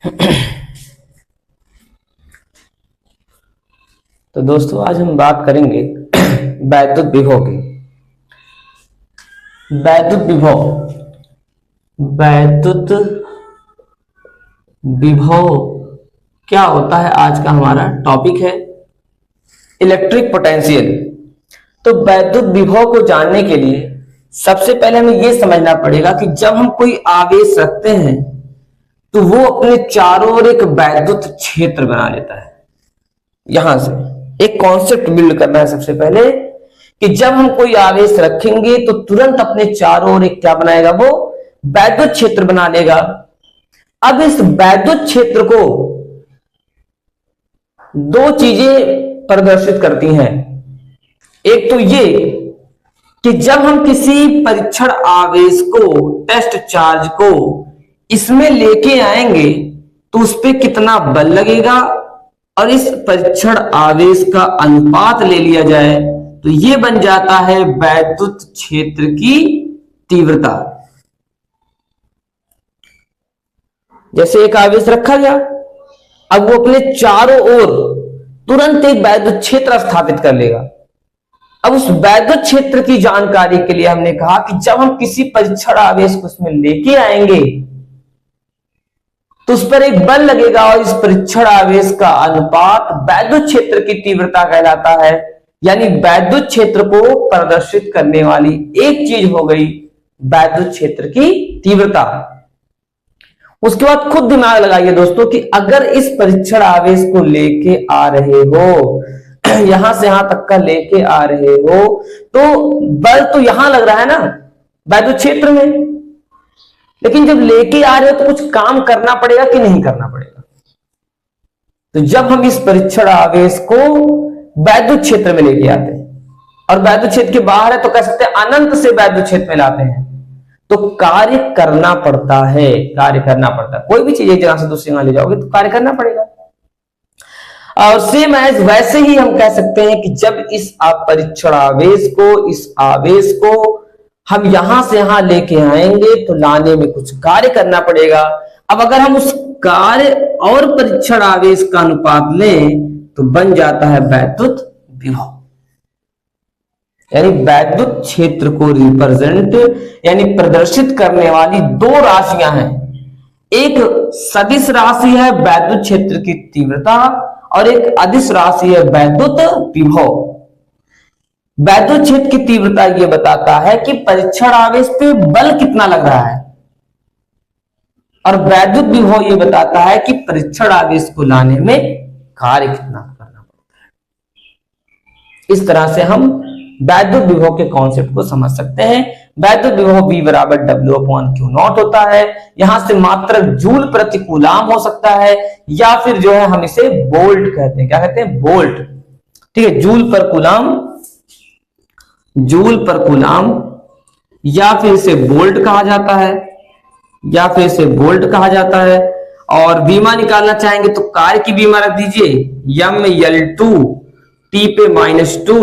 तो दोस्तों आज हम बात करेंगे वैद्युत विभव की। वैद्युत विभव, वैद्युत विभव क्या होता है, आज का हमारा टॉपिक है इलेक्ट्रिक पोटेंशियल। तो वैद्युत विभव को जानने के लिए सबसे पहले हमें यह समझना पड़ेगा कि जब हम कोई आवेश रखते हैं तो वो अपने चारों ओर एक वैद्युत क्षेत्र बना लेता है। यहां से एक कॉन्सेप्ट बिल्ड करना है सबसे पहले कि जब हम कोई आवेश रखेंगे तो तुरंत अपने चारों ओर एक क्या बनाएगा, वो वैद्युत क्षेत्र बना लेगा। अब इस वैद्युत क्षेत्र को दो चीजें प्रदर्शित करती हैं। एक तो ये कि जब हम किसी परीक्षण आवेश को, टेस्ट चार्ज को इसमें लेके आएंगे तो उस पर कितना बल लगेगा और इस परीक्षण आवेश का अनुपात ले लिया जाए तो यह बन जाता है वैद्युत क्षेत्र की तीव्रता। जैसे एक आवेश रखा गया, अब वो अपने चारों ओर तुरंत एक वैद्युत क्षेत्र स्थापित कर लेगा। अब उस वैद्युत क्षेत्र की जानकारी के लिए हमने कहा कि जब हम किसी परीक्षण आवेश को उसमें लेके आएंगे तो उस पर एक बल लगेगा और इस परीक्षण आवेश का अनुपात वैद्युत क्षेत्र की तीव्रता कहलाता है। यानी वैद्युत क्षेत्र को प्रदर्शित करने वाली एक चीज हो गई वैद्युत क्षेत्र की तीव्रता। उसके बाद खुद दिमाग लगाइए दोस्तों कि अगर इस परीक्षण आवेश को लेके आ रहे हो, यहां से यहां तक का लेके आ रहे हो, तो बल तो यहां लग रहा है ना वैद्युत क्षेत्र में, लेकिन जब लेके आ रहे हो तो कुछ काम करना पड़ेगा कि नहीं करना पड़ेगा। तो जब हम इस परीक्षण आवेश को वैद्युत क्षेत्र में लेके आते हैं और वैद्युत क्षेत्र के बाहर है तो कह सकते हैं अनंत से वैद्युत क्षेत्र में लाते हैं, तो कार्य करना पड़ता है। कार्य करना पड़ता है, कोई भी चीज एक जगह से दूसरी जगह ले जाओगे तो कार्य करना पड़ेगा। और सेम एज वैसे ही हम कह सकते हैं कि जब इस परीक्षण आवेश को, इस आवेश को हम यहां से यहां लेके आएंगे तो लाने में कुछ कार्य करना पड़ेगा। अब अगर हम उस कार्य और परीक्षण आवेश का अनुपात लें तो बन जाता है वैद्युत विभव। यानी वैद्युत क्षेत्र को रिप्रेजेंट यानी प्रदर्शित करने वाली दो राशियां हैं। एक सदिश राशि है वैद्युत क्षेत्र की तीव्रता और एक अदिश राशि है वैद्युत विभव। वैद्युत क्षेत्र की तीव्रता यह बताता है कि परीक्षण आवेश पे बल कितना लग रहा है और वैद्युत विभव यह बताता है कि परीक्षण आवेश को लाने में कार्य कितना करना पड़ता है। इस तरह से हम वैद्युत विभव के कॉन्सेप्ट को समझ सकते हैं। वैद्युत विभव V बराबर W/Q0 होता है। यहां से मात्रक जूल प्रति कूलाम हो सकता है या फिर जो है हम इसे वोल्ट कहते हैं। क्या कहते हैं? वोल्ट। ठीक है, जूल पर कूलाम, जूल पर कूलाम, या फिर इसे वोल्ट कहा जाता है, या फिर इसे वोल्ट कहा जाता है। और बीमा निकालना चाहेंगे तो कार्य की बीमा रख दीजिए ML2 T पे -2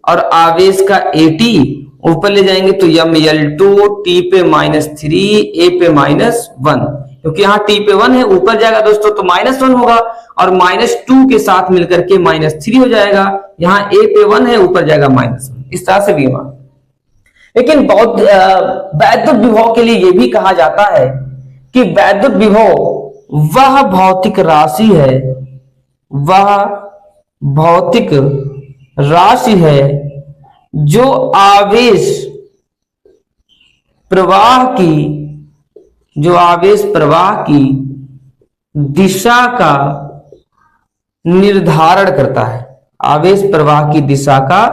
और आवेश का AT ऊपर ले जाएंगे तो ML2 T पे -3 A पे -1, क्योंकि यहाँ T पे 1 है, ऊपर जाएगा दोस्तों तो -1 होगा और -2 के साथ मिलकर के -3 हो जाएगा। यहाँ A पे 1 है, ऊपर जाएगा -1। इस तरह से बीमा। लेकिन बहुत वैद्युत विभव के लिए यह भी कहा जाता है कि वैद्युत विभव वह भौतिक राशि है, वह भौतिक राशि है जो आवेश प्रवाह की, जो आवेश प्रवाह की दिशा का निर्धारण करता है। आवेश प्रवाह की दिशा का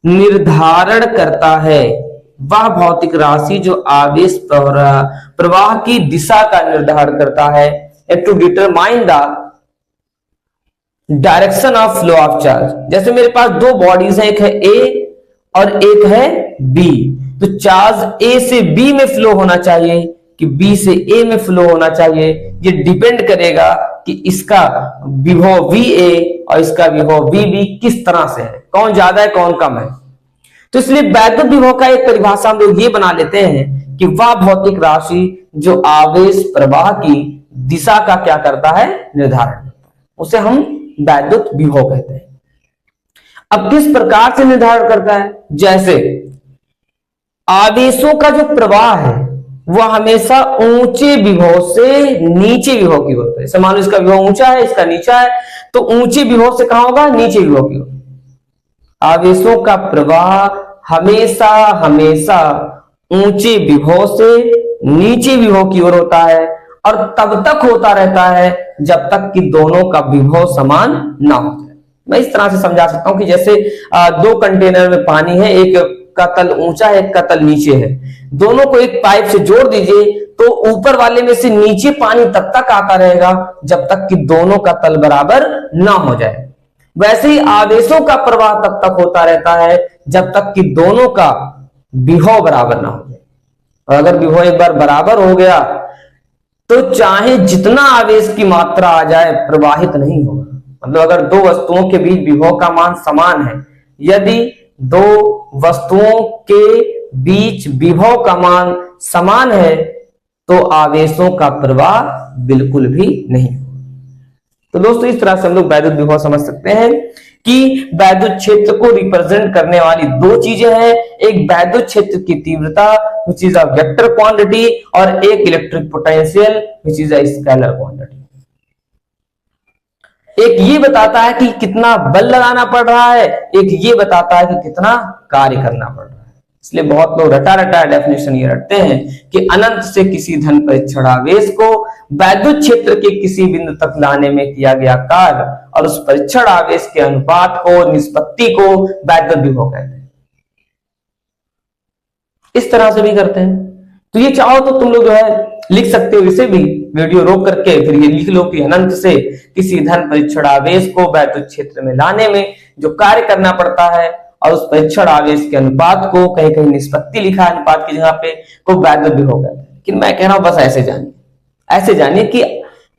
निर्धारण करता है। वह भौतिक राशि जो आवेश प्रवाह की दिशा का निर्धारण करता है। To determine the direction of flow of charge. जैसे मेरे पास दो बॉडीज है, एक है ए और एक है बी, तो चार्ज ए से बी में फ्लो होना चाहिए कि बी से ए में फ्लो होना चाहिए। ये डिपेंड करेगा कि इसका विभव VA और इसका विभव VB किस तरह से है, कौन ज्यादा है कौन कम है। तो इसलिए वैद्युत विभव का एक परिभाषा हम लोग ये बना लेते हैं कि वह भौतिक राशि जो आवेश प्रवाह की दिशा का क्या करता है, निर्धारण करता है, उसे हम वैद्युत विभव कहते हैं। अब किस प्रकार से निर्धारण करता है, जैसे आवेशों का जो प्रवाह है वह हमेशा ऊंचे विभव से नीचे विभव की ओर है। समान इसका विभव ऊंचा है, इसका नीचा है, तो ऊंचे विभव से कहां होगा, नीचे विभव की ओर। आवेशों का प्रवाह हमेशा हमेशा ऊंचे विभव से नीचे विभव की ओर होता है और तब तक होता रहता है जब तक कि दोनों का विभव समान ना हो जाए। मैं इस तरह से समझा सकता हूं कि जैसे दो कंटेनर में पानी है, एक का तल ऊंचा है, एक का तल नीचे है, दोनों को एक पाइप से जोड़ दीजिए तो ऊपर वाले में से नीचे पानी तब तक आता रहेगा जब तक कि दोनों का तल बराबर ना हो जाए। वैसे ही आवेशों का प्रवाह तब तक होता रहता है जब तक कि दोनों का विभव बराबर ना हो जाए। और अगर विभव एक बार बराबर हो गया तो चाहे जितना आवेश की मात्रा आ जाए प्रवाहित नहीं होगा। मतलब अगर दो वस्तुओं के बीच विभव का मान समान है, यदि दो वस्तुओं के बीच विभव का मान समान है तो आवेशों का प्रवाह बिल्कुल भी नहीं होगा। तो दोस्तों इस तरह से हम लोग वैद्युत विभव समझ सकते हैं कि वैद्युत क्षेत्र को रिप्रेजेंट करने वाली दो चीजें हैं, एक वैद्युत क्षेत्र की तीव्रता which is a vector quantity और एक electric potential which is a scalar quantity. एक ये बताता है कि कितना बल लगाना पड़ रहा है, एक ये बताता है कि कितना कार्य करना पड़ रहा है। इसलिए बहुत लोग रटा रटा डेफिनेशन ये रटते हैं कि अनंत से किसी धन परीक्षण आवेश को वैद्युत क्षेत्र के किसी बिंदु तक लाने में किया गया कार्य और उस परीक्षण आवेश के अनुपात को, निष्पत्ति को वैद्युत विभव कहते हैं। इस तरह से भी करते हैं। तो ये चाहो तो तुम लोग जो है लिख सकते हो, इसे भी वीडियो रोक करके फिर ये लिख लो कि अनंत से किसी धन परीक्षण आवेश को वैद्युत क्षेत्र में लाने में जो कार्य करना पड़ता है और उस परीक्षण आवेश के अनुपात को, कहीं कहीं निष्पत्ति लिखा है अनुपात की जगह पे, को वैद्युत विभव कहते हैं। लेकिन मैं कह रहा हूं बस ऐसे जानिए कि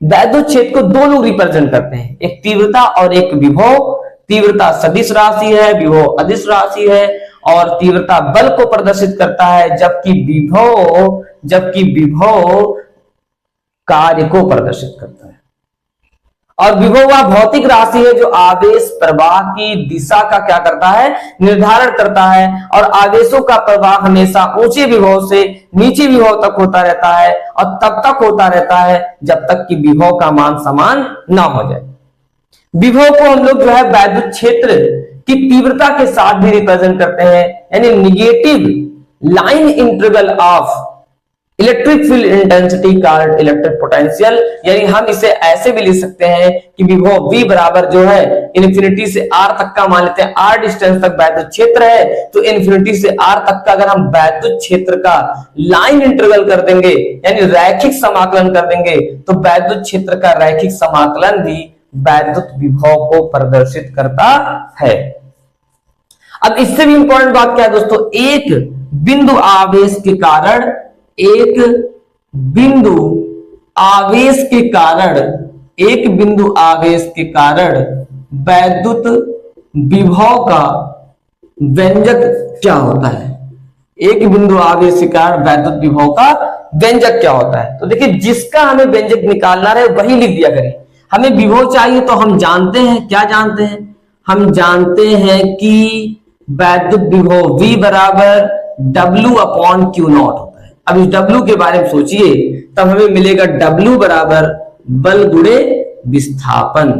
वैद्युत क्षेत्र को दो लोग रिप्रेजेंट करते हैं, एक तीव्रता और एक विभव। तीव्रता सदिश राशि है, विभव अदिश राशि है और तीव्रता बल को प्रदर्शित करता है जबकि विभव कार्य को प्रदर्शित करता है। और विभव वह भौतिक राशि है जो आवेश प्रवाह की दिशा का क्या करता है, निर्धारण करता है। और आवेशों का प्रवाह हमेशा ऊंचे विभव से नीचे विभव तक होता रहता है और तब तक होता रहता है जब तक कि विभव का मान समान ना हो जाए। विभव को हम लोग जो है वैद्युत क्षेत्र की तीव्रता के साथ भी रिप्रेजेंट करते हैं, यानी negative line integral of electric field intensity called electric potential. यानी हम इसे ऐसे भी लिख सकते हैं कि विभव V बराबर जो है इन्फिनिटी से R तक का, मान लेते हैं R डिस्टेंस तक वैद्युत क्षेत्र है, तो इन्फिनिटी से R तक का अगर हम वैद्युत क्षेत्र का लाइन इंटीग्रल कर देंगे यानी रैखिक समाकलन कर देंगे तो वैद्युत क्षेत्र का रैखिक समाकलन भी वैद्युत विभव को प्रदर्शित करता है। अब इससे भी इंपॉर्टेंट बात क्या है दोस्तों, एक बिंदु आवेश के कारण वैद्युत विभव का व्यंजक क्या होता है। एक बिंदु आवेश के कारण वैद्युत विभव का व्यंजक क्या होता है। तो देखिए जिसका हमें व्यंजक निकालना है वही लिख दिया करें। हमें विभव चाहिए तो हम जानते हैं, क्या जानते हैं, हम जानते हैं कि वैद्युत विभव V बराबर W/Q0 होता है। अब इस W के बारे में सोचिए, तब हमें मिलेगा W बराबर बल गुणे विस्थापन,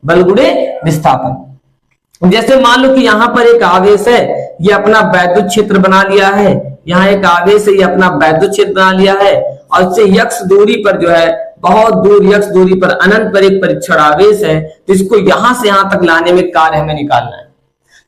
बल गुणे विस्थापन। जैसे मान लो कि यहां पर एक आवेश है, ये अपना वैद्युत क्षेत्र बना लिया है, यहाँ एक आवेश है, ये अपना वैद्युत क्षेत्र बना लिया है और इससे x दूरी पर जो है, बहुत दूर x दूरी पर अनंत पर एक परीक्षण आवेश है, तो इसको यहां से यहां तक लाने में कार्य हमें निकालना है।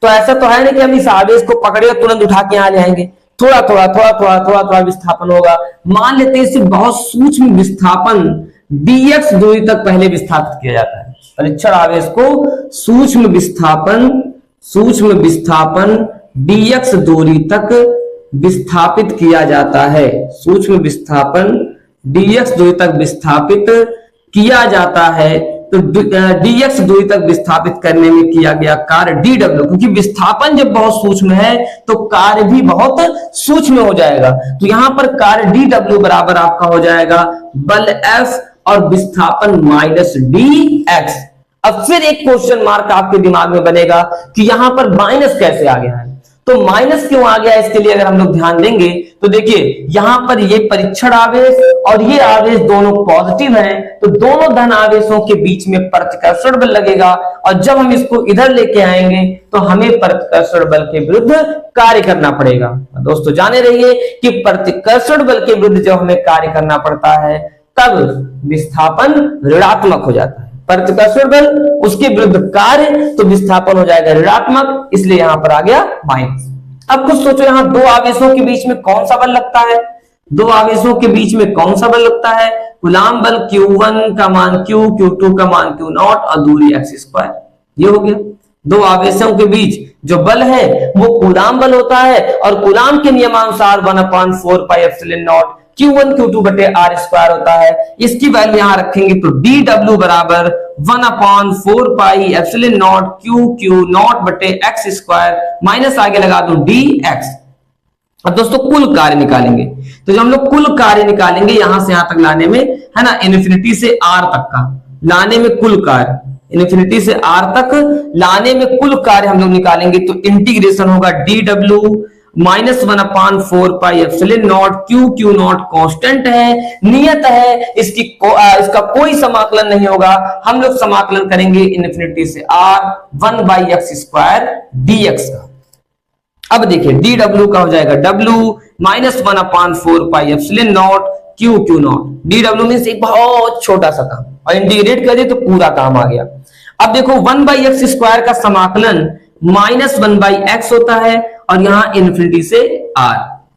तो ऐसा तो है नहीं कि हम इस आवेश को पकड़े और तुरंत उठा के यहां ले आएंगे, थोड़ा थोड़ा विस्थापन होगा। मान लेते हैं इसे बहुत सूक्ष्म विस्थापन dx दूरी तक पहले विस्थापित किया जाता है। परीक्षण आवेश को सूक्ष्म विस्थापन dx दूरी तक विस्थापित किया जाता है। सूक्ष्म विस्थापन dx दूरी तक विस्थापित किया जाता है, तो dx दूरी तक विस्थापित करने में किया गया कार्य dw, क्योंकि विस्थापन जब बहुत सूक्ष्म है तो कार्य भी बहुत सूक्ष्म हो जाएगा। तो यहां पर कार्य dw बराबर आपका हो जाएगा बल F और विस्थापन माइनस dx। अब फिर एक क्वेश्चन मार्क आपके दिमाग में बनेगा कि यहां पर माइनस कैसे आ गया है, तो माइनस क्यों आ गया, इसके लिए अगर हम लोग ध्यान देंगे तो देखिए यहां पर ये परीक्षण आवेश और ये आवेश दोनों पॉजिटिव हैं, तो दोनों धन आवेशों के बीच में प्रतिकर्षण बल लगेगा और जब हम इसको इधर लेके आएंगे तो हमें प्रतिकर्षण बल के विरुद्ध कार्य करना पड़ेगा। दोस्तों जाने रहिए कि प्रतिकर्षण बल के विरुद्ध जब हमें कार्य करना पड़ता है तब विस्थापन ऋणात्मक हो जाता है, प्रतिकर्षण बल उसके विरुद्ध कार्य तो विस्थापन हो जाएगा ऋणात्मक, इसलिए यहां पर आ गया माइनस। अब कुछ सोचो यहां दो आवेशों के बीच में कौन सा बल लगता है, दो आवेशों के बीच में कौन सा बल लगता है, कूलाम बल Q1 का मान Q, Q2 का मान Q0 और दूरी x²। ये हो गया दो आवेशों के बीच जो बल है वो कूलाम बल होता है और कूलाम के नियमानुसार 1/4πε0 Q1 Q2 बटे r² होता है। इसकी वैल्यू यहां रखेंगे तो dw बराबर 1/4πε0 Q0 बटे x² माइनस आगे लगा दो dx। अब दोस्तों कुल कार्य निकालेंगे, तो जब हम लोग कुल कार्य निकालेंगे यहां से यहां तक लाने में, है ना, इन्फिनिटी से r तक का लाने में कुल कार्य, इन्फिनिटी से r तक लाने में कुल कार्य हम लोग निकालेंगे तो इंटीग्रेशन होगा dw माइनस 1/4πε0 Q0 कांस्टेंट है, नियत है, इसका कोई समाकलन नहीं होगा, हम लोग समाकलन करेंगे इन्फिनिटी से r 1/x² dx का। अब देखिए dw का हो जाएगा w minus 1/4πε0 Q0। dw means एक बहुत छोटा सा काम और इंटीग्रेट कर दे तो पूरा काम आ गया। अब देखो 1/x² का समाकलन माइनस 1/x होता है और यहां इन्फिनिटी से r।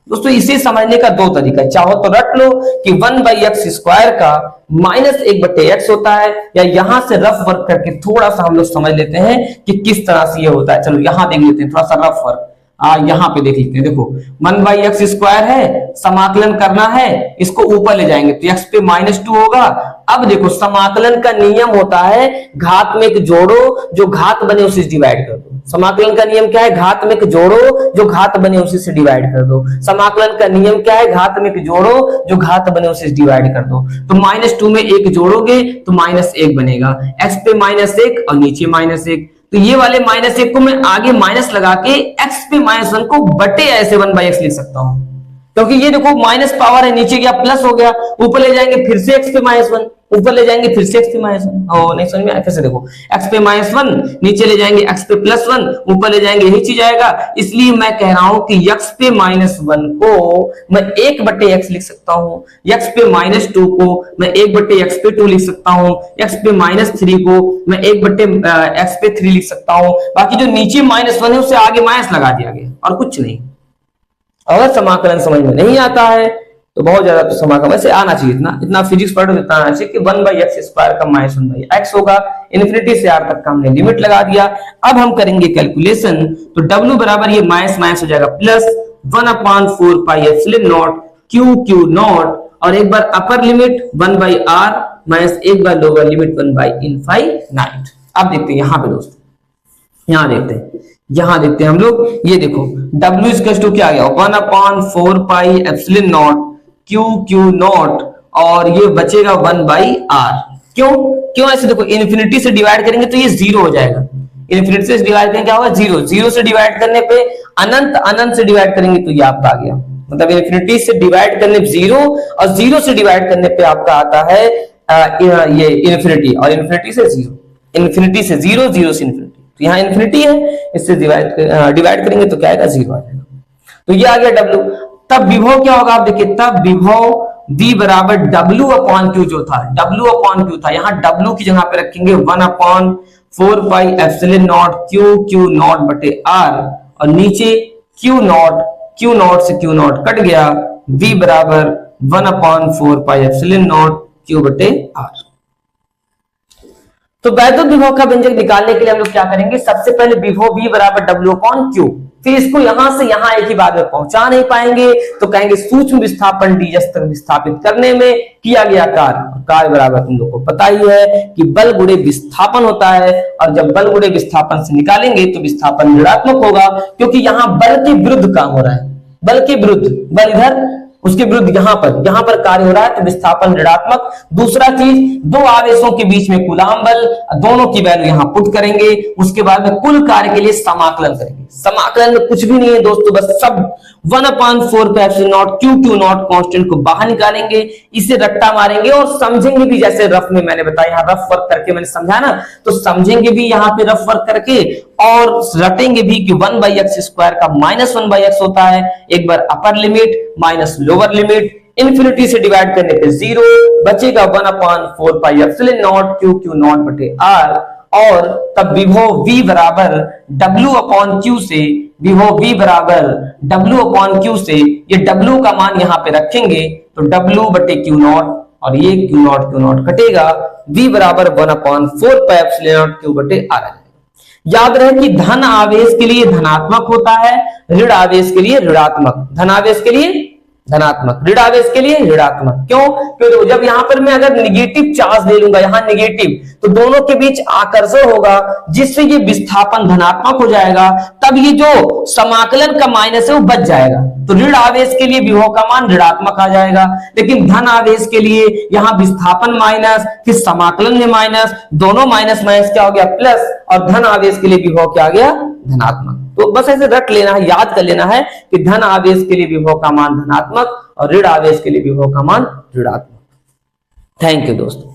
दोस्तों इसे समझने का दो तरीका है, चाहो तो रट लो कि 1/x² का माइनस 1/x होता है, या यहां से रफ वर्क करके थोड़ा सा हम लोग समझ लेते हैं कि किस तरह से ये होता है। चलो यहां देख लेते हैं थोड़ा सा रफ वर्क, यहां पे देख लेते हैं। देखो 1/x² है, समाकलन करना है, इसको ऊपर ले जाएंगे तो x पे -2 होगा। अब देखो समाकलन का नियम होता है घात में एक जोड़ो जो घात बने उसी से डिवाइड कर दो। समाकलन का नियम क्या है, घात में एक जोड़ो जो घात बने उसी से डिवाइड कर दो। समाकलन का नियम क्या है, घात में एक जोड़ो जो घात बने उसी से डिवाइड कर दो। तो -2 में 1 जोड़ोगे तो -1 बनेगा, x पे -1 और नीचे -1, तो ये वाले -1 को मैं आगे माइनस लगा के x पे -1 को बटे ऐसे 1/x लिख सकता हूं, क्योंकि ये देखो माइनस पावर है, नीचे गया प्लस हो गया, ऊपर ले जाएंगे फिर से x पे -1, ऊपर ले जाएंगे फिर से x पे -1। और नहीं समझ में आया, फिर से देखो x पे -1 नीचे ले जाएंगे x पे +1, ऊपर ले जाएंगे यही चीज आएगा। इसलिए मैं कह रहा हूं कि x पे -1 को मैं 1/x लिख सकता हूं, x पे -2 को मैं 1/x पे 2 लिख सकता हूं, x पे -3 को मैं 1/x पे 3 लिख सकता हूं। बाकी जो नीचे -1 है उससे आगे माइनस लगा दिया गया और कुछ नहीं। अगर समाकलन समझ में नहीं आता है तो बहुत ज्यादा तो समाकलन वैसे आना चाहिए, इतना फिजिक्स पढ़ो इतना आना चाहिए कि 1/x² का -1/x होगा। इन्फिनिटी से r तक का हमने लिमिट लगा दिया। अब हम करेंगे कैलकुलेशन, तो w बराबर ये माइनस माइनस हो जाएगा प्लस 1/4πε0 Q0 और एक बार अपर लिमिट 1/r माइनस एक बार लोअर लिमिट 1/∞। अब देखते हैं यहाँ पे दोस्तों, यहां देखते हैं हम लोग, ये देखो w इक्वल टू क्या आ गया 1/4πε0 Q0 और ये बचेगा 1/r। क्यों ऐसे, देखो इन्फिनिटी से डिवाइड करेंगे तो ये 0 हो जाएगा, इन्फिनिटी से डिवाइड करेंगे क्या होगा 0, 0 से डिवाइड करने पे अनंत, अनंत से डिवाइड करेंगे तो ये आपका आ गया, मतलब इन्फिनिटी से डिवाइड करने पे 0 और 0 से डिवाइड करने पे आपका आता है ये इन्फिनिटी, और इन्फिनिटी से 0, इन्फिनिटी से 0, 0 से इन्फिनिटी, तो यहाँ इन्फिनिटी है, इससे डिवाइड करेंगे तो क्या आएगा 0 आ जाएगा। तो ये आ गया w। तब विभव क्या होगा, आप देखिए तब विभव v बराबर w/q जो था, w/q था, यहाँ w की जगह पे रखेंगे 1/4πε0 Q0 बटे r और नीचे Q0 से Q0 कट गया, v बराबर 1/4πε0 Q बटे r। तो वैद्युत विभव का व्यंजक निकालने के लिए हम लोग क्या करेंगे, सबसे पहले विभव v बराबर w/q, फिर इसको यहां से यहां एक ही बार में पहुंचा नहीं पाएंगे, तो कहेंगे सूक्ष्म विस्थापन ds तक विस्थापित करने में किया गया कार्य बराबर तुम लोग को पता ही है कि बल गुणे विस्थापन होता है, और जब बल गुणे विस्थापन से निकालेंगे तो विस्थापन ऋणात्मक होगा, क्योंकि यहां बल के विरुद्ध काम हो रहा है, बल के विरुद्ध, बल इधर उसके विरुद्ध यहां पर कार्य हो रहा है, तो विस्थापन ऋणात्मक। दूसरा चीज, दो आवेशों के बीच में कूलाम बल, दोनों की वैल्यू यहां पुट करेंगे, उसके बाद में कुल कार्य के लिए समाकलन करेंगे। समाकलन में कुछ भी नहीं है दोस्तों, बस सब 1/4 पे epsilon naught Q not constant को बाहर निकालेंगे, इसे रट्टा मारेंगे और समझेंगे भी, जैसे रफ में मैंने बताया, यहाँ रफ वर्क करके मैंने समझा ना, तो समझेंगे भी यहाँ पे रफ वर्क करके, और रटेंगे भी कि 1/x² का -1/x होता है, एक बार upper limit minus lower limit, infinity से डिवाइड करने पे 0 बचेगा, 1/4 pi epsilon naught Q naught बटे R, और तब विभव V बराबर W/Q से, विभव V बराबर W/Q से, ये W का मान यहां पे रखेंगे तो W बटे Q नॉट, और ये Q नॉट कटेगा, V बराबर 1/4 पाई एप्सिलॉन नॉट Q बटे R। याद रहे कि धन आवेश के लिए धनात्मक होता है, ऋण आवेश के लिए ऋणात्मक, धन आवेश के लिए धनात्मक, ऋण आवेश के लिए ऋणात्मक। क्यों? क्योंकि जब यहां पर मैं अगर निगेटिव चार्ज ले लूंगा, यहां निगेटिव, तो दोनों के बीच आकर्षण होगा, जिससे ये विस्थापन धनात्मक हो जाएगा, तब ये जो समाकलन का माइनस है वो बच जाएगा, तो ऋण आवेश के लिए विभव का मान ऋणात्मक आ जाएगा। लेकिन धन आवेश के लिए यहां विस्थापन माइनस, फिर समाकलन में माइनस, दोनों माइनस माइनस क्या हो गया प्लस, और धन आवेश के लिए विभव क्या आ गया धनात्मक। तो बस ऐसे रट लेना है, याद कर लेना है कि धन आवेश के लिए विभव का मान धनात्मक और ऋण आवेश के लिए विभव का मान ऋणात्मक। थैंक यू दोस्तों।